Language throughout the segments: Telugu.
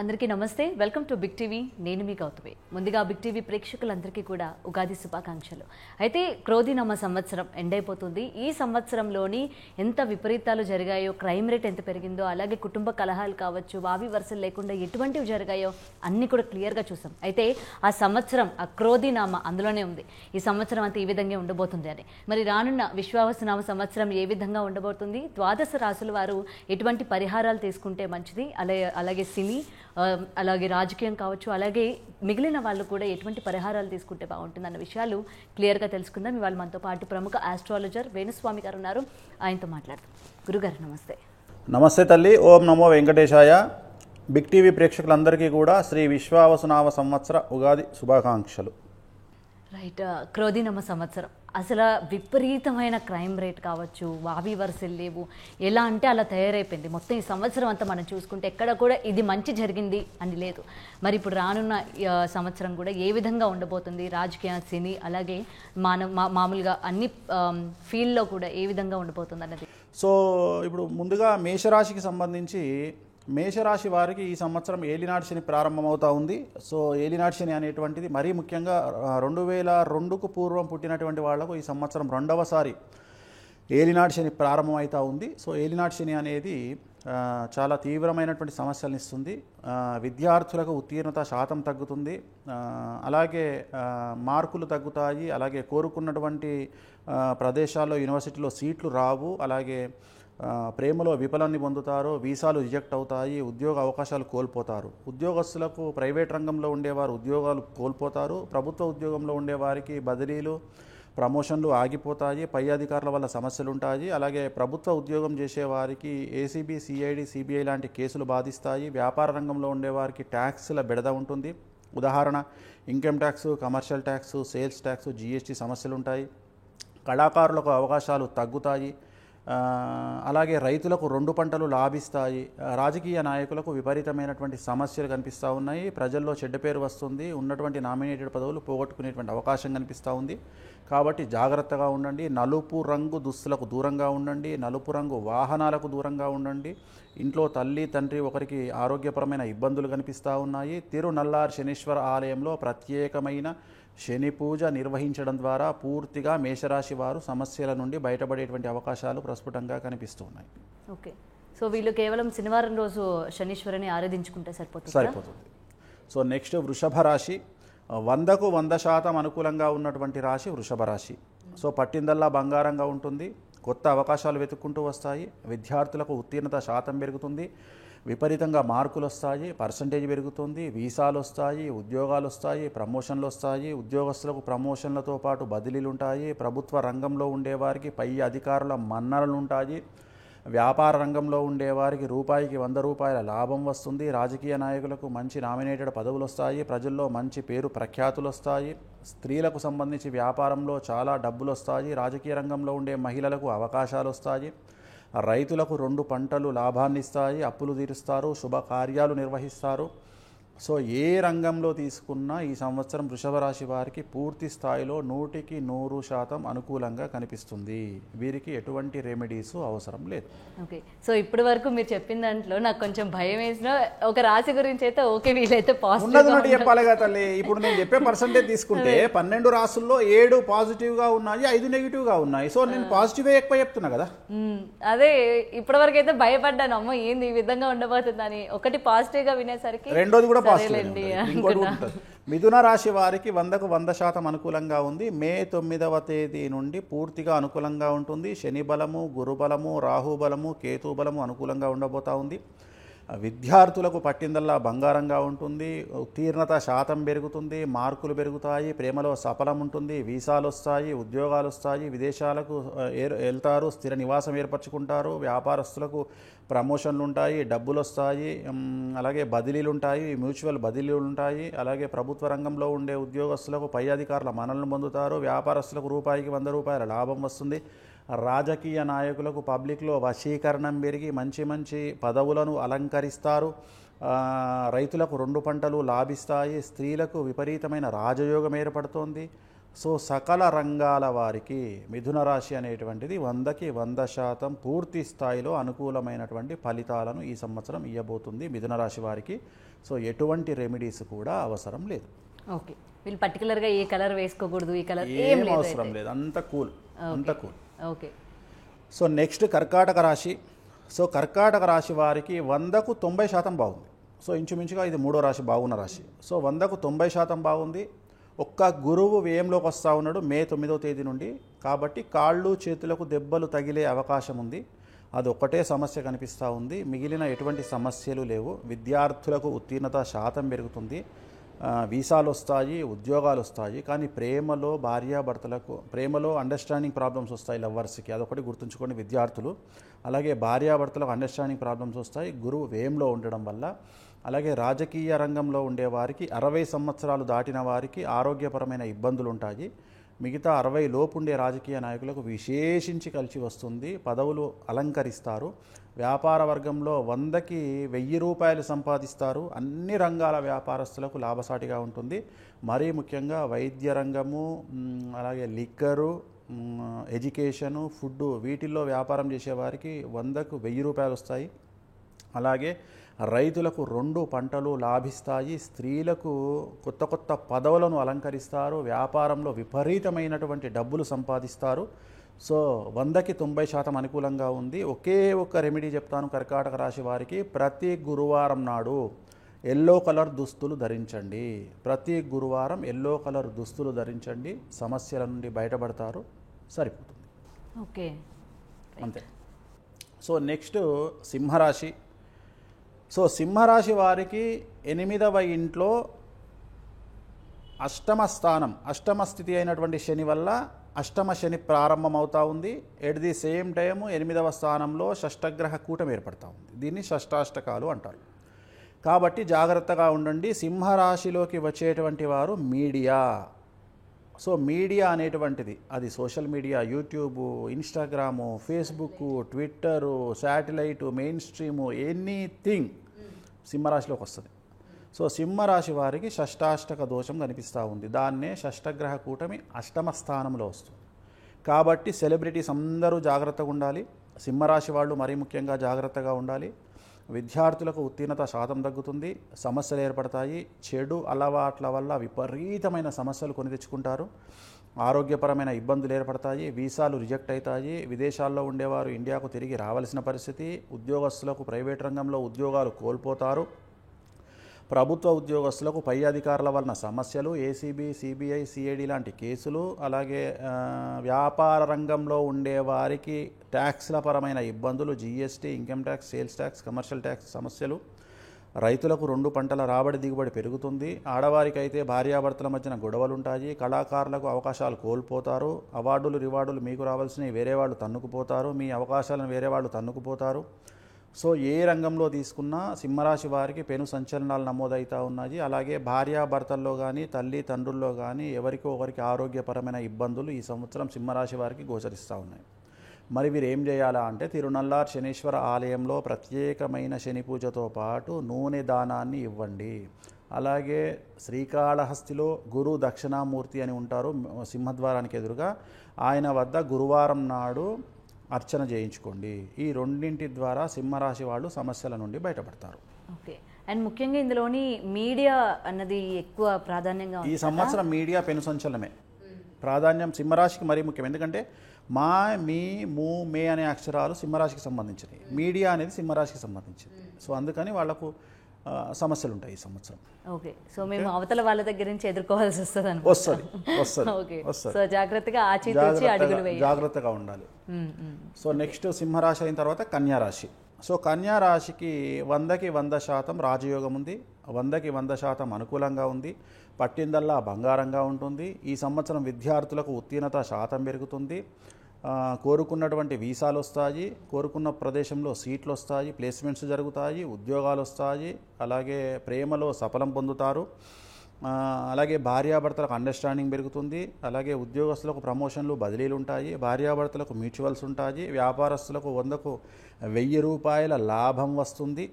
అందరికీ నమస్తే. Welcome to Big TV. నేను మీ గౌతమి. ముందుగా బిగ్ టీవీ ప్రేక్షకులందరికీ కూడా ఉగాది శుభాకాంక్షలు. అయితే క్రోధినామ సంవత్సరం ఎండ్ అయిపోతుంది. ఈ సంవత్సరంలోని ఎంత విపరీతాలు జరిగాయో, క్రైమ్ రేట్ ఎంత పెరిగిందో, అలాగే కుటుంబ కలహాలు కావచ్చు, వావి వరుసలు లేకుండా ఎటువంటివి జరిగాయో అన్నీ కూడా క్లియర్గా చూసాం. అయితే ఆ సంవత్సరం, ఆ క్రోధినామ అందులోనే ఉంది. ఈ సంవత్సరం అంతా ఈ విధంగా ఉండబోతుంది అని. మరి రానున్న విశ్వావసునామ సంవత్సరం ఏ విధంగా ఉండబోతుంది, ద్వాదశ రాసుల వారు ఎటువంటి పరిహారాలు తీసుకుంటే మంచిది, అలాగే సినీ, అలాగే రాజకీయం కావచ్చు, అలాగే మిగిలిన వాళ్ళు కూడా ఎటువంటి పరిహారాలు తీసుకుంటే బాగుంటుంది అన్న విషయాలు క్లియర్గా తెలుసుకుందాం. ఇవాళ మనతో పాటు ప్రముఖ ఆస్ట్రాలజర్ వేణుస్వామి గారు ఉన్నారు. ఆయనతో మాట్లాడదాం. గురుగారు నమస్తే. నమస్తే తల్లి. ఓం నమో వెంకటేశాయ. బిగ్ టీవీ ప్రేక్షకులందరికీ కూడా శ్రీ విశ్వావసునామ సంవత్సర ఉగాది శుభాకాంక్షలు. రైట్. క్రోధినామ సంవత్సరం అసలు విపరీతమైన క్రైమ్ రేట్ కావచ్చు, వావి వరుసలు లేవు, ఎలా అంటే అలా తయారైపోయింది. మొత్తం ఈ సంవత్సరం అంతా మనం చూసుకుంటే ఎక్కడ కూడా ఇది మంచి జరిగింది అని లేదు. మరి ఇప్పుడు రానున్న సంవత్సరం కూడా ఏ విధంగా ఉండబోతుంది, రాజకీయ, సినీ, అలాగే మామూలుగా అన్ని ఫీల్డ్లో కూడా ఏ విధంగా ఉండబోతుంది అన్నది. సో ఇప్పుడు ముందుగా మేషరాశికి సంబంధించి మేషరాశి వారికి ఈ సంవత్సరం ఏలినాటి శని ప్రారంభమవుతూ ఉంది. సో ఏలినాటి శని అనేటువంటిది మరీ ముఖ్యంగా 2002కు పూర్వం పుట్టినటువంటి వాళ్లకు ఈ సంవత్సరం రెండవసారి ఏలినాటి శని ప్రారంభమవుతూ ఉంది. సో ఏలినాటి శని అనేది చాలా తీవ్రమైనటువంటి సమస్యలను ఇస్తుంది. విద్యార్థులకు ఉత్తీర్ణత శాతం తగ్గుతుంది, అలాగే మార్కులు తగ్గుతాయి, అలాగే కోరుకున్నటువంటి ప్రదేశాల్లో యూనివర్సిటీలో సీట్లు రావు, అలాగే ప్రేమలో విఫలాన్ని పొందుతారు, వీసాలు రిజెక్ట్ అవుతాయి, ఉద్యోగ అవకాశాలు కోల్పోతారు. ఉద్యోగస్తులకు ప్రైవేట్ రంగంలో ఉండేవారు ఉద్యోగాలు కోల్పోతారు, ప్రభుత్వ ఉద్యోగంలో ఉండేవారికి బదిలీలు, ప్రమోషన్లు ఆగిపోతాయి, పై అధికారుల వల్ల సమస్యలు ఉంటాయి. అలాగే ప్రభుత్వ ఉద్యోగం చేసేవారికి ఏసీబీ, సిఐడి, సిబిఐ లాంటి కేసులు బాధిస్తాయి. వ్యాపార రంగంలో ఉండేవారికి ట్యాక్స్ల బెడద ఉంటుంది. ఉదాహరణ income tax, commercial tax, sales tax, GST సమస్యలు ఉంటాయి. కళాకారులకు అవకాశాలు తగ్గుతాయి. అలాగే రైతులకు 2 పంటలు లాభిస్తాయి. రాజకీయ నాయకులకు విపరీతమైనటువంటి సమస్యలు కనిపిస్తూ ఉన్నాయి. ప్రజల్లో చెడ్డ పేరు వస్తుంది. ఉన్నటువంటి నామినేటెడ్ పదవులు పోగొట్టుకునేటువంటి అవకాశం కనిపిస్తూ ఉంది. కాబట్టి జాగ్రత్తగా ఉండండి. నలుపు రంగు దుస్తులకు దూరంగా ఉండండి. నలుపు రంగు వాహనాలకు దూరంగా ఉండండి. ఇంట్లో తల్లి, తండ్రి ఒకరికి ఆరోగ్యపరమైన ఇబ్బందులు కనిపిస్తూ ఉన్నాయి. తిరునల్లార్ శనీశ్వర ఆలయంలో ప్రత్యేకమైన శని పూజ నిర్వహించడం ద్వారా పూర్తిగా మేషరాశి వారు సమస్యల నుండి బయటపడేటువంటి అవకాశాలు ప్రస్ఫుటంగా కనిపిస్తున్నాయి. ఓకే. సో వీళ్ళు కేవలం శనివారం రోజు శనీశ్వరుని ఆరాధించుకుంటే సరిపోతుంది. సో నెక్స్ట్ వృషభ రాశి. 100కు 100% అనుకూలంగా ఉన్నటువంటి రాశి వృషభ రాశి. సో పట్టిందల్లా బంగారంగా ఉంటుంది. కొత్త అవకాశాలు వెతుక్కుంటూ వస్తాయి. విద్యార్థులకు ఉత్తీర్ణత శాతం పెరుగుతుంది. విపరీతంగా మార్కులు వస్తాయి, పర్సంటేజ్ పెరుగుతుంది, వీసాలు వస్తాయి, ఉద్యోగాలు వస్తాయి, ప్రమోషన్లు వస్తాయి. ఉద్యోగస్తులకు ప్రమోషన్లతో పాటు బదిలీలు ఉంటాయి. ప్రభుత్వ రంగంలో ఉండేవారికి పై అధికారుల మన్ననలు ఉంటాయి. వ్యాపార రంగంలో ఉండేవారికి రూపాయికి 100 రూపాయల లాభం వస్తుంది. రాజకీయ నాయకులకు మంచి నామినేటెడ్ పదవులు వస్తాయి. ప్రజల్లో మంచి పేరు ప్రఖ్యాతులు వస్తాయి. స్త్రీలకు సంబంధించి వ్యాపారంలో చాలా డబ్బులు వస్తాయి. రాజకీయ రంగంలో ఉండే మహిళలకు అవకాశాలు వస్తాయి. రైతులకు 2 పంటలు లాభాన్ని ఇస్తాయి. అప్పులు తీరుస్తారు, శుభకార్యాలు నిర్వహిస్తారు. సో ఏ రంగంలో తీసుకున్నా ఈ సంవత్సరం వృషభ రాశి వారికి పూర్తి స్థాయిలో 100కి 100% అనుకూలంగా కనిపిస్తుంది. వీరికి ఎటువంటి రెమెడీస్ అవసరం లేదు. ఓకే. సో ఇప్పటి వరకు మీరు చెప్పిన దాంట్లో నాకు కొంచెం భయం వేసిన ఒక రాశి గురించి అయితే ఓకే, వీళ్ళైతే పాజిటివ్ చెప్పాలి కదా తల్లి. ఇప్పుడు నేను చెప్పే పర్సంటేజ్ తీసుకుంటే 12 రాసుల్లో 7 పాజిటివ్గా ఉన్నాయి, 5 నెగిటివ్గా ఉన్నాయి. సో నేను పాజిటివే ఎక్కువ చెప్తున్నా కదా. అదే ఇప్పటి వరకు అయితే భయపడ్డాను, అమ్మో ఏంది ఈ విధంగా ఉండబోతుందని. ఒకటి పాజిటివ్గా వినేసరికి రెండోది కూడా ఇంకోటి ఉంటుంది. మిథున రాశి వారికి 100కు 100% అనుకూలంగా ఉంది. మే 9వ తేదీ నుండి పూర్తిగా అనుకూలంగా ఉంటుంది. శని బలము, గురు బలము, రాహు బలము, కేతు బలము అనుకూలంగా ఉండబోతా ఉంది. విద్యార్థులకు పట్టిందల్లా బంగారంగా ఉంటుంది. ఉత్తీర్ణత శాతం పెరుగుతుంది, మార్కులు పెరుగుతాయి, ప్రేమలో సఫలం ఉంటుంది, వీసాలు వస్తాయి, ఉద్యోగాలు వస్తాయి, విదేశాలకు వెళ్తారు, స్థిర నివాసం ఏర్పరచుకుంటారు. వ్యాపారస్తులకు ప్రమోషన్లు ఉంటాయి, డబ్బులు వస్తాయి, అలాగే బదిలీలు ఉంటాయి, మ్యూచువల్ బదిలీలు ఉంటాయి. అలాగే ప్రభుత్వ రంగంలో ఉండే ఉద్యోగస్తులకు పై అధికారుల మన్ననలు పొందుతారు. వ్యాపారస్తులకు రూపాయికి 100 రూపాయల లాభం వస్తుంది. రాజకీయ నాయకులకు పబ్లిక్లో వశీకరణం పెరిగి మంచి మంచి పదవులను అలంకరిస్తారు. రైతులకు 2 పంటలు లాభిస్తాయి. స్త్రీలకు విపరీతమైన రాజయోగం ఏర్పడుతోంది. సో సకల రంగాల వారికి మిథున రాశి అనేటువంటిది 100కి 100% పూర్తి స్థాయిలో అనుకూలమైనటువంటి ఫలితాలను ఈ సంవత్సరం ఇవ్వబోతుంది మిథున రాశి వారికి. సో ఎటువంటి రెమెడీస్ కూడా అవసరం లేదు. ఓకే, వీళ్ళు పర్టికులర్గా ఏ కలర్ వేసుకోకూడదు, ఈ కలర్ ఏం అవసరం లేదు, అంత కూల్. ఓకే. సో నెక్స్ట్ కర్కాటక రాశి. సో కర్కాటక రాశి వారికి 100కు 90% బాగుంది. సో ఇంచుమించుగా ఇది 3వ రాశి, బాగున్న రాశి. సో 100కు 90% బాగుంది. ఒక్క గురువు వ్యయంలోకి వస్తూ ఉన్నాడు మే 9వ తేదీ నుండి. కాబట్టి కాళ్ళు చేతులకు దెబ్బలు తగిలే అవకాశం ఉంది. అది ఒక్కటే సమస్య కనిపిస్తూ ఉంది, మిగిలిన ఎటువంటి సమస్యలు లేవు. విద్యార్థులకు ఉత్తీర్ణత శాతం పెరుగుతుంది, వీసాలు వస్తాయి, ఉద్యోగాలు వస్తాయి. కానీ ప్రేమలో భార్యాభర్తలకు అండర్స్టాండింగ్ ప్రాబ్లమ్స్ వస్తాయి లవర్స్కి, అదొకటి గుర్తుంచుకోండి విద్యార్థులు. అలాగే భార్యాభర్తలకు అండర్స్టాండింగ్ ప్రాబ్లమ్స్ వస్తాయి గురువు వ్యయంలో ఉండడం వల్ల. అలాగే రాజకీయ రంగంలో ఉండేవారికి 60 సంవత్సరాలు దాటిన వారికి ఆరోగ్యపరమైన ఇబ్బందులు ఉంటాయి. మిగతా 60 లోపు ఉండే రాజకీయ నాయకులకు విశేషించి కలిసి వస్తుంది, పదవులు అలంకరిస్తారు. వ్యాపార వర్గంలో 100కి 1000 రూపాయలు సంపాదిస్తారు. అన్ని రంగాల వ్యాపారస్తులకు లాభసాటిగా ఉంటుంది. మరీ ముఖ్యంగా వైద్య రంగము, అలాగే లిక్కరు, ఎడ్యుకేషను, ఫుడ్, వీటిల్లో వ్యాపారం చేసేవారికి 100కు 1000 రూపాయలు వస్తాయి. అలాగే రైతులకు 2 పంటలు లాభిస్తాయి. స్త్రీలకు కొత్త కొత్త పదవులను అలంకరిస్తారు. వ్యాపారంలో విపరీతమైనటువంటి డబ్బులు సంపాదిస్తారు. సో 100కి 90% అనుకూలంగా ఉంది. ఒకే ఒక్క రెమెడీ చెప్తాను కర్కాటక రాశి వారికి. ప్రతి గురువారం నాడు ఎల్లో కలర్ దుస్తులు ధరించండి. ప్రతి గురువారం ఎల్లో కలర్ దుస్తులు ధరించండి, సమస్యల నుండి బయటపడతారు, సరిపోతుంది. ఓకే, అంతే. సో నెక్స్ట్ సింహరాశి. సో సింహరాశి వారికి 8వ ఇంట్లో అష్టమ స్థానం, అష్టమ స్థితి అయినటువంటి శని వల్ల అష్టమ శని ప్రారంభమవుతూ ఉంది. ఎట్ ది సేమ్ టైము 8వ స్థానంలో షష్టగ్రహ కూటమి ఏర్పడతా ఉంది. దీన్ని షష్టాష్టకాలు అంటారు. కాబట్టి జాగ్రత్తగా ఉండండి. సింహరాశిలోకి వచ్చేటువంటి వారు మీడియా. సో మీడియా అనేటువంటిది అది social media, YouTube, Instagram, Facebook, Twitter, satellite, main stream, anything సింహరాశిలోకి వస్తుంది. సో సింహరాశి వారికి షష్టాష్టక దోషం కనిపిస్తూ ఉంది. దాన్నే షష్టగ్రహ కూటమి అష్టమ స్థానంలో వస్తుంది. కాబట్టి సెలబ్రిటీస్ అందరూ జాగ్రత్తగా ఉండాలి. సింహరాశి వాళ్ళు మరీ ముఖ్యంగా జాగ్రత్తగా ఉండాలి. విద్యార్థులకు ఉత్తీర్ణత శాతం తగ్గుతుంది, సమస్యలు ఏర్పడతాయి. చెడు అలవాట్ల వల్ల విపరీతమైన సమస్యలు కొని తెచ్చుకుంటారు. ఆరోగ్యపరమైన ఇబ్బందులు ఏర్పడతాయి. వీసాలు రిజెక్ట్ అవుతాయి. విదేశాల్లో ఉండేవారు ఇండియాకు తిరిగి రావాల్సిన పరిస్థితి. ఉద్యోగస్తులకు ప్రైవేట్ రంగంలో ఉద్యోగాలు కోల్పోతారు. ప్రభుత్వ ఉద్యోగస్తులకు పై అధికారుల వలన సమస్యలు, ఏసీబీ, సిబిఐ, సిఐడి లాంటి కేసులు. అలాగే వ్యాపార రంగంలో ఉండేవారికి ట్యాక్స్ల పరమైన ఇబ్బందులు, GST, income tax, sales tax, commercial tax సమస్యలు. రైతులకు 2 పంటల రాబడి దిగుబడి పెరుగుతుంది. ఆడవారికి అయితే భార్యాభర్తల మధ్యన గొడవలు ఉంటాయి. కళాకారులకు అవకాశాలు కోల్పోతారు. అవార్డులు రివార్డులు మీకు రావాల్సినవి వేరే వాళ్ళు తన్నుకుపోతారు. మీ అవకాశాలను వేరే వాళ్ళు తన్నుకుపోతారు. సో ఏ రంగంలో తీసుకున్నా సింహరాశి వారికి పెను సంచలనాలు నమోదవుతూ ఉన్నాయి. అలాగే భార్యాభర్తల్లో కానీ తల్లి తండ్రుల్లో కానీ ఎవరికో ఒకరికి ఆరోగ్యపరమైన ఇబ్బందులు ఈ సంవత్సరం సింహరాశి వారికి గోచరిస్తూ ఉన్నాయి. మరి వీరు ఏం చేయాలా అంటే తిరునల్లార్ శనీశ్వర ఆలయంలో ప్రత్యేకమైన శని పూజతో పాటు నూనె దానాన్ని ఇవ్వండి. అలాగే శ్రీకాళహస్తిలో గురు దక్షిణామూర్తి అని ఉంటారు సింహద్వారానికి ఎదురుగా, ఆయన వద్ద గురువారం నాడు అర్చన చేయించుకోండి. ఈ రెండింటి ద్వారా సింహరాశి వాళ్ళు సమస్యల నుండి బయటపడతారు. ఓకే, అండ్ ముఖ్యంగా ఇందులోని మీడియా అన్నది ఎక్కువ ప్రాధాన్యంగా ఈ సంవత్సరం మీడియా పెను సంచలనమే. ప్రాధాన్యం సింహరాశికి మరీ ముఖ్యం. ఎందుకంటే మా, మీ, ము, మే అనే అక్షరాలు సింహరాశికి సంబంధించినవి. మీడియా అనేది సింహరాశికి సంబంధించింది. సో అందుకని వాళ్లకు సమస్యలు ఉంటాయి ఈ సంవత్సరం. ఓకే, సో మేము అవతల వాళ్ళ దగ్గర నుంచి ఎదుర్కోవాల్సి వస్తుంది. వస్తుంది. సో జాగ్రత్తగా ఆచితూచి అడుగులు వేయాలి, జాగ్రత్తగా ఉండాలి. సో నెక్స్ట్ సింహరాశి అయిన తర్వాత కన్యారాశి. సో కన్యారాశికి 100కి 100% రాజయోగం ఉంది. 100కి 100% అనుకూలంగా ఉంది. పట్టిందల్లా బంగారంగా ఉంటుంది. ఈ సంవత్సరం విద్యార్థులకు ఉత్తీర్ణత శాతం పెరుగుతుంది. కోరుకున్నటువంటి వీసాలు వస్తాయి. కోరుకున్న ప్రదేశంలో సీట్లు వస్తాయి. ప్లేస్మెంట్స్ జరుగుతాయి. ఉద్యోగాలు వస్తాయి. అలాగే ప్రేమలో సఫలం పొందుతారు. అలాగే భార్యాభర్తలకు అండర్స్టాండింగ్ పెరుగుతుంది. అలాగే ఉద్యోగస్తులకు ప్రమోషన్లు బదిలీలు ఉంటాయి. భార్యాభర్తలకు మ్యూచువల్స్ ఉంటాయి. వ్యాపారస్తులకు 100కు 1000 రూపాయల లాభం వస్తుంది.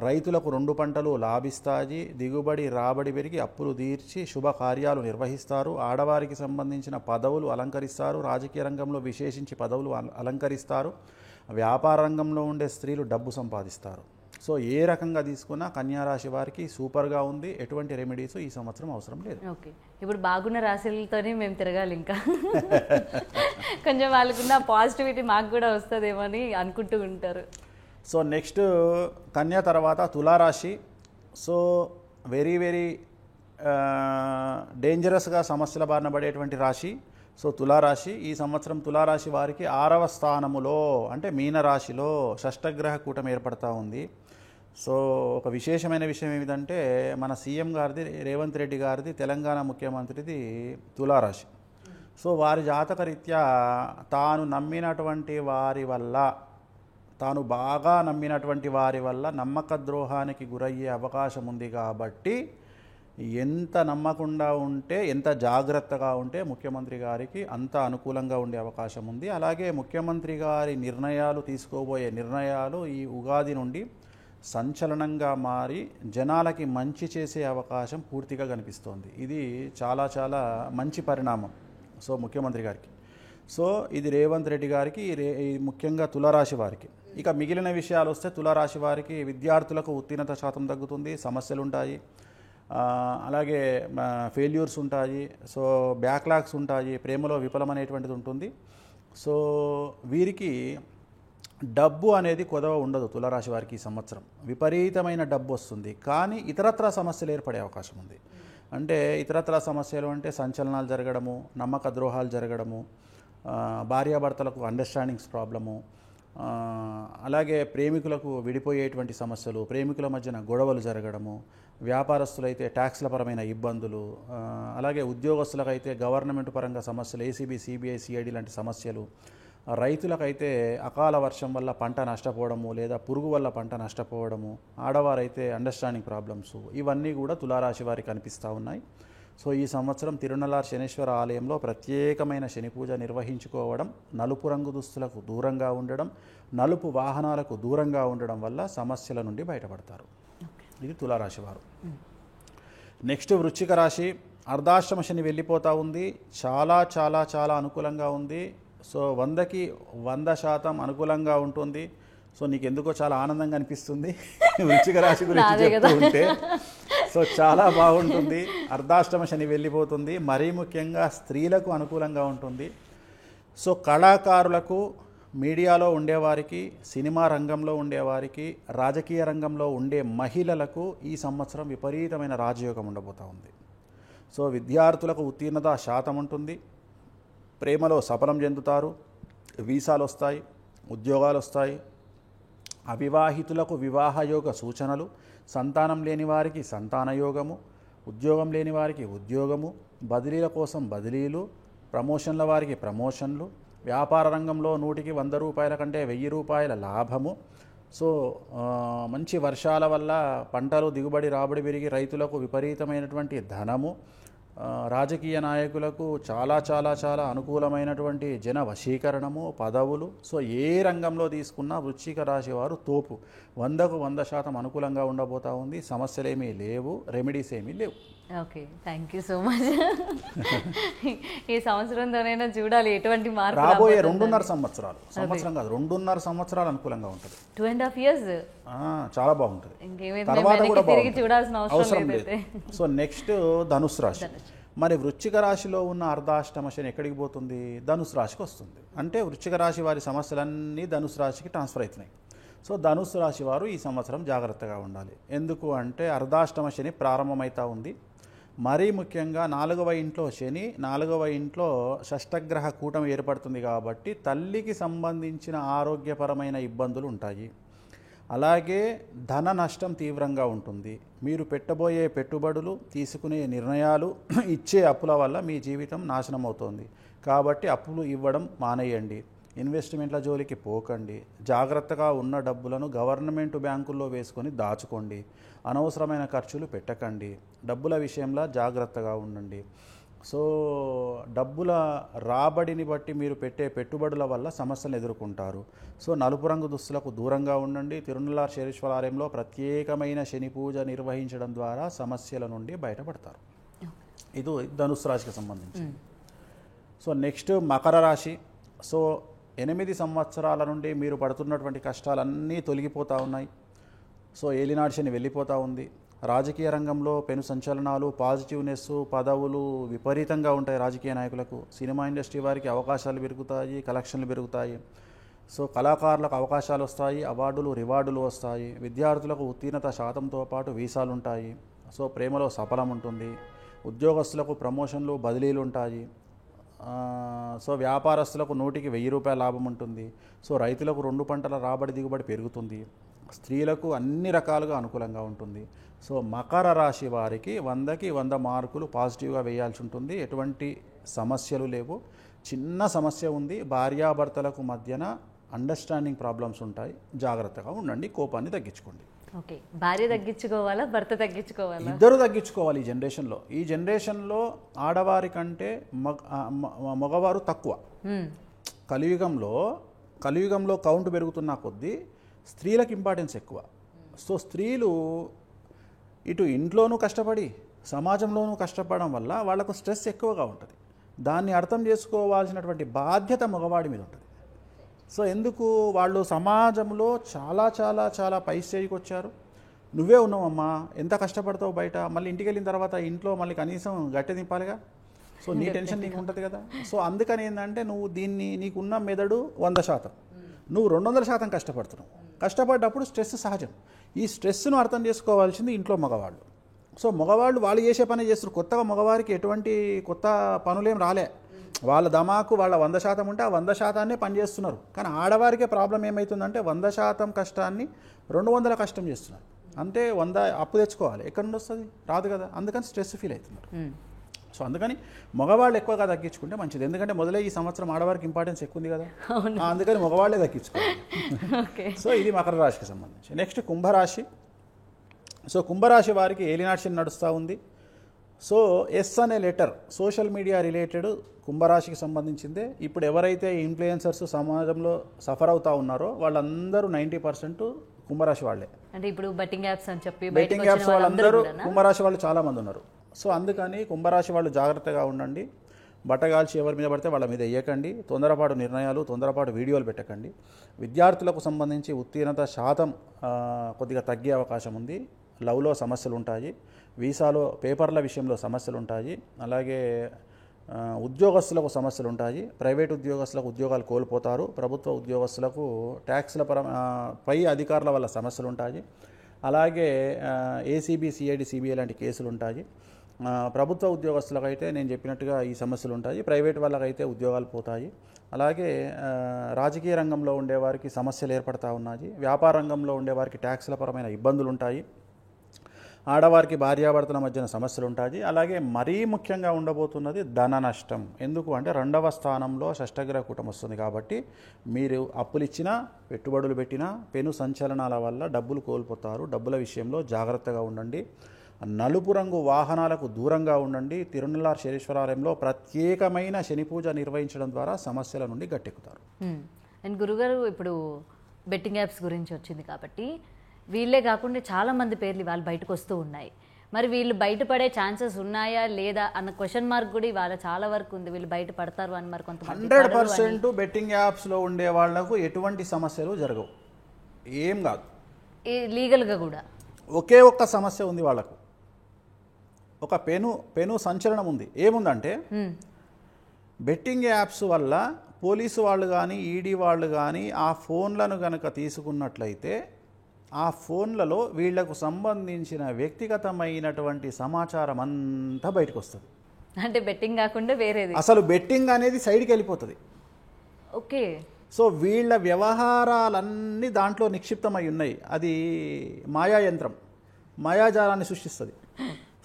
రైతులకు 2 పంటలు లాభిస్తాయి. దిగుబడి రాబడి పెరిగి అప్పులు తీర్చి శుభకార్యాలు నిర్వహిస్తారు. ఆడవారికి సంబంధించిన పదవులు అలంకరిస్తారు. రాజకీయ రంగంలో విశేషించి పదవులు అలంకరిస్తారు. వ్యాపార రంగంలో ఉండే స్త్రీలు డబ్బు సంపాదిస్తారు. సో ఏ రకంగా తీసుకున్నా కన్యారాశి వారికి సూపర్గా ఉంది. ఎటువంటి రెమెడీస్ ఈ సంవత్సరం అవసరం లేదు. ఓకే, ఇప్పుడు బాగున్న రాశులతోనే మేము తిరగాలి ఇంకా. కొంచెం వాళ్ళకున్న పాజిటివిటీ మాకు కూడా వస్తుందేమో అని అనుకుంటూ ఉంటారు. సో నెక్స్ట్ కన్యా తర్వాత తులారాశి. సో వెరీ వెరీ డేంజరస్గా సమస్యల బారిన పడేటువంటి రాశి. సో తులారాశి ఈ సంవత్సరం తులారాశి వారికి 6వ స్థానములో అంటే మీనరాశిలో షష్టగ్రహ కూటమి ఏర్పడతా ఉంది. సో ఒక విశేషమైన విషయం ఏమిటంటే మన సీఎం గారిది రేవంత్ రెడ్డి గారిది తెలంగాణ ముఖ్యమంత్రిది తులారాశి. సో వారి జాతకరీత్యా తాను బాగా నమ్మినటువంటి వారి వల్ల నమ్మక ద్రోహానికి గురయ్యే అవకాశం ఉంది. కాబట్టి ఎంత నమ్మకుండా ఉంటే, ఎంత జాగ్రత్తగా ఉంటే ముఖ్యమంత్రి గారికి అంత అనుకూలంగా ఉండే అవకాశం ఉంది. అలాగే ముఖ్యమంత్రి గారి తీసుకోబోయే నిర్ణయాలు ఈ ఉగాది నుండి సంచలనంగా మారి జనాలకి మంచి చేసే అవకాశం పూర్తిగా కనిపిస్తోంది. ఇది చాలా చాలా మంచి పరిణామం సో ముఖ్యమంత్రి గారికి. సో ఇది రేవంత్ రెడ్డి గారికి, ముఖ్యంగా తులారాశి వారికి. ఇక మిగిలిన విషయాలు వస్తే తులారాశి వారికి విద్యార్థులకు ఉత్తీర్ణత శాతం తగ్గుతుంది, సమస్యలు ఉంటాయి, అలాగే ఫెయిల్యూర్స్ ఉంటాయి, సో బ్యాక్లాగ్స్ ఉంటాయి, ప్రేమలో విఫలమనేటువంటిది ఉంటుంది. సో వీరికి డబ్బు అనేది కొదవ ఉండదు. తులారాశి వారికి ఈ సంవత్సరం విపరీతమైన డబ్బు వస్తుంది, కానీ ఇతరత్రా సమస్యలు ఏర్పడే అవకాశం ఉంది. అంటే ఇతరత్రా సమస్యలు అంటే సంచలనాలు జరగడము, నమ్మక ద్రోహాలు జరగడము, భార్యాభర్తలకు అండర్స్టాండింగ్స్ ప్రాబ్లము, అలాగే ప్రేమికులకు విడిపోయేటువంటి సమస్యలు, ప్రేమికుల మధ్యన గొడవలు జరగడము, వ్యాపారస్తులైతే ట్యాక్స్ల పరమైన ఇబ్బందులు, అలాగే ఉద్యోగస్తులకైతే గవర్నమెంట్ పరంగా సమస్యలు, ఏసీబీ, సిబిఐ, సిఐడి లాంటి సమస్యలు, రైతులకైతే అకాల వర్షం వల్ల పంట నష్టపోవడము లేదా పురుగు వల్ల పంట నష్టపోవడము, ఆడవారైతే అండర్స్టాండింగ్ ప్రాబ్లమ్స్, ఇవన్నీ కూడా తులారాశి వారికి కనిపిస్తూ ఉన్నాయి. సో ఈ సంవత్సరం తిరునల్లార్ శనేశ్వర ఆలయంలో ప్రత్యేకమైన శని పూజ నిర్వహించుకోవడం, నలుపు రంగు దుస్తులకు దూరంగా ఉండడం, నలుపు వాహనాలకు దూరంగా ఉండడం వల్ల సమస్యల నుండి బయటపడతారు. ఇది తులారాశి వారు. నెక్స్ట్ వృశ్చిక రాశి. అర్ధాష్టమ శని వెళ్ళిపోతూ ఉంది. చాలా చాలా చాలా అనుకూలంగా ఉంది. సో 100కి 100% అనుకూలంగా ఉంటుంది. సో నీకు ఎందుకో చాలా ఆనందంగా అనిపిస్తుంది వృశ్చిక రాశి గురించి చెప్తూ ఉంటే. సో చాలా బాగుంటుంది. అర్ధాష్టమ శని వెళ్ళిపోతుంది. మరీ ముఖ్యంగా స్త్రీలకు అనుకూలంగా ఉంటుంది. సో కళాకారులకు, మీడియాలో ఉండేవారికి, సినిమా రంగంలో ఉండేవారికి, రాజకీయ రంగంలో ఉండే మహిళలకు ఈ సంవత్సరం విపరీతమైన రాజయోగం ఉండబోతూ ఉంది. సో విద్యార్థులకు ఉత్తీర్ణత శాతం ఉంటుంది. ప్రేమలో సఫలం చెందుతారు. వీసాలు వస్తాయి, ఉద్యోగాలు వస్తాయి. అవివాహితులకు వివాహయోగ సూచనలు, సంతానం లేని వారికి సంతానయోగము, ఉద్యోగం లేని వారికి ఉద్యోగము, బదిలీల కోసం బదిలీలు, ప్రమోషన్ల వారికి ప్రమోషన్లు, వ్యాపార రంగంలో 100కి 100 రూపాయల కంటే 1000 రూపాయల లాభము. సో మంచి వర్షాల వల్ల పంటలు దిగుబడి రాబడి పెరిగి రైతులకు విపరీతమైనటువంటి ధనము, రాజకీయ నాయకులకు చాలా చాలా చాలా అనుకూలమైనటువంటి జన వశీకరణము, పదవులు. సో ఏ రంగంలో తీసుకున్నా వృశ్చిక రాశి వారు తోపు. 100కు 100% అనుకూలంగా ఉండబోతా ఉంది. సమస్యలు ఏమీ లేవు, రెమెడీస్ ఏమీ లేవు. Okay, thank you so much. ఈ సంవత్సరంతోనైనా చూడాలి ఎటువంటి మార్పు రాబోయే 2.5 సంవత్సరాలు, సంవత్సరం కాదు 2.5 సంవత్సరాలు అనుకూలంగా ఉంటుంది. 2.5 years చాలా బాగుంటుంది. తర్వాత కూడా చూడాల్సిన అవసరం లేదు. సో నెక్స్ట్ ధనుసు రాశి. మరి వృశ్చిక రాశిలో ఉన్న అర్ధాష్టమ శని ఎక్కడికి పోతుంది? ధనుసు రాశికి వస్తుంది. అంటే వృశ్చిక రాశి వారి సమస్యలన్నీ ధనుసు రాశికి ట్రాన్స్ఫర్ అవుతున్నాయి. సో ధనుసు రాశి వారు ఈ సంవత్సరం జాగ్రత్తగా ఉండాలి. ఎందుకు అంటే అర్ధాష్టమ శని ప్రారంభమవుతూ ఉంది. మరీ ముఖ్యంగా 4వ ఇంట్లో శని, 4వ ఇంట్లో షష్టగ్రహ కూటమి ఏర్పడుతుంది. కాబట్టి తల్లికి సంబంధించిన ఆరోగ్యపరమైన ఇబ్బందులు ఉంటాయి. అలాగే ధన నష్టం తీవ్రంగా ఉంటుంది. మీరు పెట్టబోయే పెట్టుబడులు, తీసుకునే నిర్ణయాలు, ఇచ్చే అప్పుల వల్ల మీ జీవితం నాశనం అవుతుంది. కాబట్టి అప్పులు ఇవ్వడం మానేయండి. ఇన్వెస్ట్మెంట్ల జోలికి పోకండి, జాగ్రత్తగా ఉన్న డబ్బులను గవర్నమెంట్ బ్యాంకుల్లో వేసుకొని దాచుకోండి, అనవసరమైన ఖర్చులు పెట్టకండి, డబ్బుల విషయంలో జాగ్రత్తగా ఉండండి. సో డబ్బుల రాబడిని బట్టి మీరు పెట్టే పెట్టుబడుల వల్ల సమస్యలను ఎదుర్కొంటారు. సో నలుపు రంగు దుస్తులకు దూరంగా ఉండండి. తిరునల్లార్ శనీశ్వర ఆలయంలో ప్రత్యేకమైన శని పూజ నిర్వహించడం ద్వారా సమస్యల నుండి బయటపడతారు. ఇది ధనుస్సు రాశికి సంబంధించి. సో నెక్స్ట్ మకర రాశి. సో 8 సంవత్సరాల నుండి మీరు పడుతున్నటువంటి కష్టాలన్నీ తొలగిపోతూ ఉన్నాయి. సో ఏలినాడు శని వెళ్ళిపోతూ ఉంది. రాజకీయ రంగంలో పెను సంచలనాలు, పాజిటివ్నెస్, పదవులు విపరీతంగా ఉంటాయి రాజకీయ నాయకులకు. సినిమా ఇండస్ట్రీ వారికి అవకాశాలు పెరుగుతాయి, కలెక్షన్లు పెరుగుతాయి. సో కళాకారులకు అవకాశాలు వస్తాయి, అవార్డులు రివార్డులు వస్తాయి. విద్యార్థులకు ఉత్తీర్ణత శాతంతో పాటు వీసాలు ఉంటాయి. సో ప్రేమలో సఫలం ఉంటుంది. ఉద్యోగస్తులకు ప్రమోషన్లు, బదిలీలు ఉంటాయి. సో వ్యాపారస్తులకు 100కి 1000 రూపాయల లాభం ఉంటుంది. సో రైతులకు 2 పంటల రాబడి దిగుబడి పెరుగుతుంది. స్త్రీలకు అన్ని రకాలుగా అనుకూలంగా ఉంటుంది. సో మకర రాశి వారికి 100కి 100 మార్కులు పాజిటివ్గా వేయాల్సి ఉంటుంది. ఎటువంటి సమస్యలు లేవు. చిన్న సమస్య ఉంది, భార్యాభర్తలకు మధ్యన అండర్స్టాండింగ్ ప్రాబ్లమ్స్ ఉంటాయి. జాగ్రత్తగా ఉండండి, కోపాన్ని తగ్గించుకోండి. ఓకే, భార్య తగ్గించుకోవాలా, భర్త తగ్గించుకోవాలా? ఇద్దరు తగ్గించుకోవాలి. ఈ జనరేషన్లో ఆడవారి కంటే మగవారు తక్కువ. కలియుగంలో కౌంట్ పెరుగుతున్న కొద్దీ స్త్రీలకు ఇంపార్టెన్స్ ఎక్కువ. సో స్త్రీలు ఇటు ఇంట్లోనూ కష్టపడి సమాజంలోనూ కష్టపడడం వల్ల వాళ్ళకు స్ట్రెస్ ఎక్కువగా ఉంటుంది. దాన్ని అర్థం చేసుకోవాల్సినటువంటి బాధ్యత మగవాడి మీద ఉంటుంది. సో ఎందుకు వాళ్ళు సమాజంలో చాలా చాలా చాలా పై స్టేజ్కి వచ్చారు. నువ్వే ఉన్నావమ్మా, ఎంత కష్టపడతావు బయట, మళ్ళీ ఇంటికి వెళ్ళిన తర్వాత ఇంట్లో మళ్ళీ కనీసం గట్టె దింపాలిగా. సో నీ టెన్షన్ నీకు ఉంటుంది కదా. సో అందుకని ఏంటంటే నువ్వు నీకున్న మెదడు 100%, నువ్వు 200% కష్టపడుతున్నావు. కష్టపడ్డప్పుడు స్ట్రెస్ సహజం. ఈ స్ట్రెస్ను అర్థం చేసుకోవాల్సింది ఇంట్లో మగవాళ్ళు. సో మగవాళ్ళు వాళ్ళు చేసే పని చేస్తారు. కొత్తగా మగవారికి ఎటువంటి కొత్త పనులేం రాలే. వాళ్ళ దమాకు వాళ్ళ 100% ఉంటే ఆ 100%నే పనిచేస్తున్నారు. కానీ ఆడవారికే ప్రాబ్లం ఏమవుతుందంటే 100% కష్టాన్ని 200 కష్టం చేస్తున్నారు. అంటే 100 అప్పు తెచ్చుకోవాలి, ఎక్కడి నుండి వస్తుంది, రాదు కదా. అందుకని స్ట్రెస్ ఫీల్ అవుతున్నారు. సో అందుకని మగవాళ్ళు ఎక్కువగా తగ్గించుకుంటే మంచిది. ఎందుకంటే మొదలై ఈ సంవత్సరం ఆడవారికి ఇంపార్టెన్స్ ఎక్కువ ఉంది కదా, అందుకని మగవాళ్ళే తగ్గించుకోవాలి. సో ఇది మకర రాశికి సంబంధించి. నెక్స్ట్ కుంభరాశి. సో కుంభరాశి వారికి ఏలినాడు శని నడుస్తూ ఉంది. సో ఎస్ అనే లెటర్ సోషల్ మీడియా రిలేటెడ్ కుంభరాశికి సంబంధించిందే. ఇప్పుడు ఎవరైతే ఇన్ఫ్లుయెన్సర్స్ సమాజంలో సఫర్ అవుతా ఉన్నారో వాళ్ళందరూ 90% కుంభరాశి వాళ్ళే. అంటే ఇప్పుడు బెట్టింగ్ యాప్స్ అని చెప్పి బెట్టింగ్ యాప్స్ వాళ్ళందరూ కుంభరాశి వాళ్ళు చాలామంది ఉన్నారు. సో అందుకని కుంభరాశి వాళ్ళు జాగ్రత్తగా ఉండండి. బట్టగాల్చి ఎవరి మీద పడితే వాళ్ళ మీద వేయకండి. తొందరపాటు నిర్ణయాలు, తొందరపాటు వీడియోలు పెట్టకండి. విద్యార్థులకు సంబంధించి ఉత్తీర్ణత శాతం కొద్దిగా తగ్గే అవకాశం ఉంది. లవ్లో సమస్యలు ఉంటాయి, వీసాలో పేపర్ల విషయంలో సమస్యలు ఉంటాయి, అలాగే ఉద్యోగస్తులకు సమస్యలు ఉంటాయి. ప్రైవేట్ ఉద్యోగస్తులకు ఉద్యోగాలు కోల్పోతారు. ప్రభుత్వ ఉద్యోగస్తులకు ట్యాక్స్ల పై అధికారుల వల్ల సమస్యలు ఉంటాయి. అలాగే ఏసీబీ, సిఐడి, సిబిఐ లాంటి కేసులు ఉంటాయి. ప్రభుత్వ ఉద్యోగస్తులకు అయితే నేను చెప్పినట్టుగా ఈ సమస్యలు ఉంటాయి. ప్రైవేట్ వాళ్ళకైతే ఉద్యోగాలు పోతాయి. అలాగే రాజకీయ రంగంలో ఉండేవారికి సమస్యలు ఏర్పడతా ఉన్నాయి. వ్యాపార రంగంలో ఉండేవారికి ట్యాక్స్ల పరమైన ఇబ్బందులు ఉంటాయి. ఆడవారికి భార్యాభర్తల మధ్యన సమస్యలు ఉంటాయి. అలాగే మరీ ముఖ్యంగా ఉండబోతున్నది ధన నష్టం. ఎందుకు అంటే 2వ స్థానంలో షష్టగ్రహ కూటం వస్తుంది కాబట్టి మీరు అప్పులు ఇచ్చినా, పెట్టుబడులు పెట్టినా పెను సంచలనాల వల్ల డబ్బులు కోల్పోతారు. డబ్బుల విషయంలో జాగ్రత్తగా ఉండండి. నలుపు రంగు వాహనాలకు దూరంగా ఉండండి. తిరునల్లార్ శనీశ్వరాలయంలో ప్రత్యేకమైన శని పూజ నిర్వహించడం ద్వారా సమస్యల నుండి గట్టెక్కుతారు. అండ్ గురుగారు, ఇప్పుడు బెట్టింగ్ యాప్స్ గురించి వచ్చింది కాబట్టి వీళ్ళే కాకుండా చాలా మంది పేర్లు వాళ్ళు బయటకు వస్తూ ఉన్నాయి. మరి వీళ్ళు బయటపడే ఛాన్సెస్ ఉన్నాయా లేదా అన్న క్వశ్చన్ మార్క్ కూడా ఇవాళ చాలా వరకు ఉంది. వీళ్ళు బయటపడతారు అని మరి కొంతమంది 100% బెట్టింగ్ యాప్స్లో ఉండే వాళ్లకు ఎటువంటి సమస్యలు జరగవు, ఏం కాదు. లీగల్గా కూడా ఒకే ఒక్క సమస్య ఉంది వాళ్ళకు, ఒక పెను సంచలనం ఉంది. ఏముందంటే బెట్టింగ్ యాప్స్ వల్ల పోలీసు వాళ్ళు కానీ, ఈడీ వాళ్ళు కానీ ఆ ఫోన్లను కనుక తీసుకున్నట్లయితే ఆ ఫోన్లలో వీళ్లకు సంబంధించిన వ్యక్తిగతమైనటువంటి సమాచారం అంతా బయటకు వస్తుంది. అంటే బెట్టింగ్ కాకుండా వేరేది, అసలు బెట్టింగ్ అనేది సైడ్కి వెళ్ళిపోతుంది. ఓకే. సో వీళ్ళ వ్యవహారాలన్నీ దాంట్లో నిక్షిప్తమై ఉన్నాయి. అది మాయాయంత్రం, మాయాజాలాన్ని సృష్టిస్తుంది.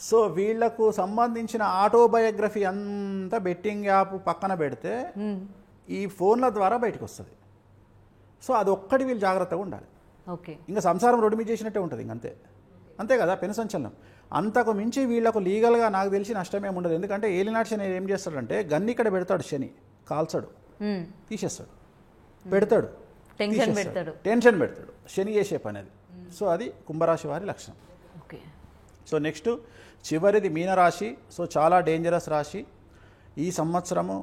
సో వీళ్లకు సంబంధించిన ఆటోబయోగ్రఫీ అంతా బెట్టింగ్ యాప్ పక్కన పెడితే ఈ ఫోన్ల ద్వారా బయటకు వస్తుంది. సో అదొక్కటి వీళ్ళు జాగ్రత్తగా ఉండాలి. ఓకే, ఇంకా సంసారం రోడ్డు మీద చేసినట్టే ఉంటుంది, ఇంకంతే. అంతే కదా, పెను సంచలనం. అంతకు మించి వీళ్ళకు లీగల్గా నాకు తెలిసి నష్టమేమి ఉండదు. ఎందుకంటే ఏలినాటి శని ఏం చేస్తాడంటే గన్ని ఇక్కడ పెడతాడు, శని కాల్చాడు, తీసేస్తాడు, పెడతాడు, టెన్షన్ పెడతాడు. శని చేసే పని అది. సో అది కుంభరాశి వారి లక్షణం. ఓకే. సో నెక్స్ట్ చివరిది మీనరాశి. సో చాలా డేంజరస్ రాశి. ఈ సంవత్సరము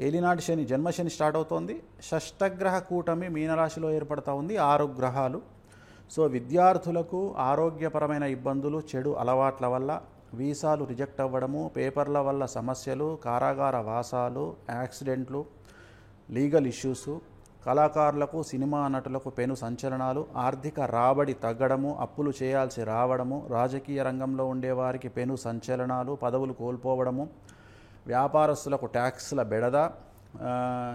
ఏలినాటి శని, జన్మశని స్టార్ట్ అవుతోంది. షష్టగ్రహ కూటమి మీనరాశిలో ఏర్పడతా ఉంది, 6 గ్రహాలు. సో విద్యార్థులకు ఆరోగ్యపరమైన ఇబ్బందులు, చెడు అలవాట్ల వల్ల వీసాలు రిజెక్ట్ అవ్వడము, పేపర్ల వల్ల సమస్యలు, కారాగార వాసాలు, యాక్సిడెంట్లు, లీగల్ ఇష్యూసు, కళాకారులకు సినిమా నటులకు పెను సంచలనాలు, ఆర్థిక రాబడి తగ్గడము, అప్పులు చేయాల్సి రావడము, రాజకీయ రంగంలో ఉండేవారికి పెను సంచలనాలు, పదవులు కోల్పోవడము, వ్యాపారస్తులకు ట్యాక్స్ల బెడద,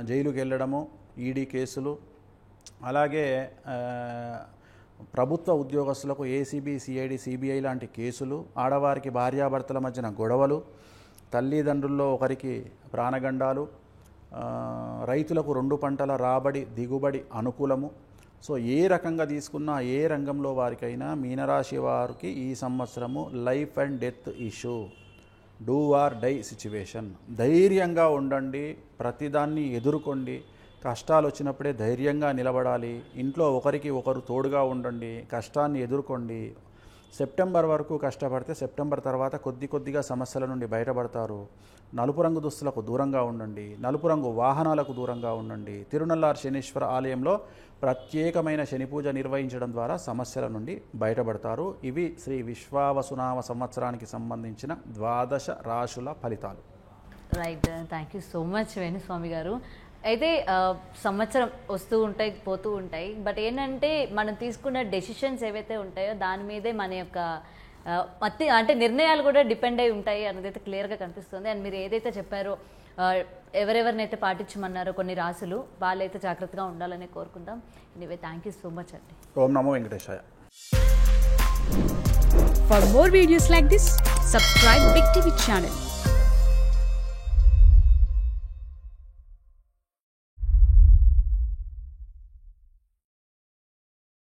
జైలుకి వెళ్ళడము, ఈడీ కేసులు, అలాగే ప్రభుత్వ ఉద్యోగస్తులకు ఏసీబీ, సిఐడి, సిబిఐ లాంటి కేసులు, ఆడవారికి భార్యాభర్తల మధ్యన గొడవలు, తల్లిదండ్రుల్లో ఒకరికి ప్రాణగండాలు, రైతులకు 2 పంటల రాబడి దిగుబడి అనుకూలము. సో ఏ రకంగా తీసుకున్నా, ఏ రంగంలో వారికైనా మీనరాశి వారికి ఈ సంవత్సరము life and death issue, do or die situation. ధైర్యంగా ఉండండి, ప్రతిదాన్ని ఎదుర్కోండి. కష్టాలు వచ్చినప్పుడే ధైర్యంగా నిలబడాలి. ఇంట్లో ఒకరికి ఒకరు తోడుగా ఉండండి, కష్టాన్ని ఎదుర్కోండి. సెప్టెంబర్ వరకు కష్టపడితే సెప్టెంబర్ తర్వాత కొద్దిగా సమస్యల నుండి బయటపడతారు. నలుపు రంగు దుస్తులకు దూరంగా ఉండండి, నలుపు రంగు వాహనాలకు దూరంగా ఉండండి. తిరునల్లార్ శనీశ్వర ఆలయంలో ప్రత్యేకమైన శని పూజ నిర్వహించడం ద్వారా సమస్యల నుండి బయటపడతారు. ఇవి శ్రీ విశ్వావసునామ సంవత్సరానికి సంబంధించిన 12 రాశుల ఫలితాలు. Right, thank you so much Venu Swamy గారు. అయితే సంవత్సరం వస్తూ ఉంటాయి, పోతూ ఉంటాయి. బట్ ఏంటంటే మనం తీసుకున్న డెసిషన్స్ ఏవైతే ఉంటాయో దాని మీదే మన యొక్క అంటే నిర్ణయాలు కూడా డిపెండ్ అయి ఉంటాయి అనేది అయితే క్లియర్గా కనిపిస్తుంది. అండ్ మీరు ఏదైతే చెప్పారో ఎవరెవరినైతే పాటించమన్నారో కొన్ని రాసులు, వాళ్ళైతే జాగ్రత్తగా ఉండాలని కోరుకుందాం. Anyway, thank you so much అండి. ఓం నమో వెంకటేశాయ. For more videos like this, subscribe Big TV channel.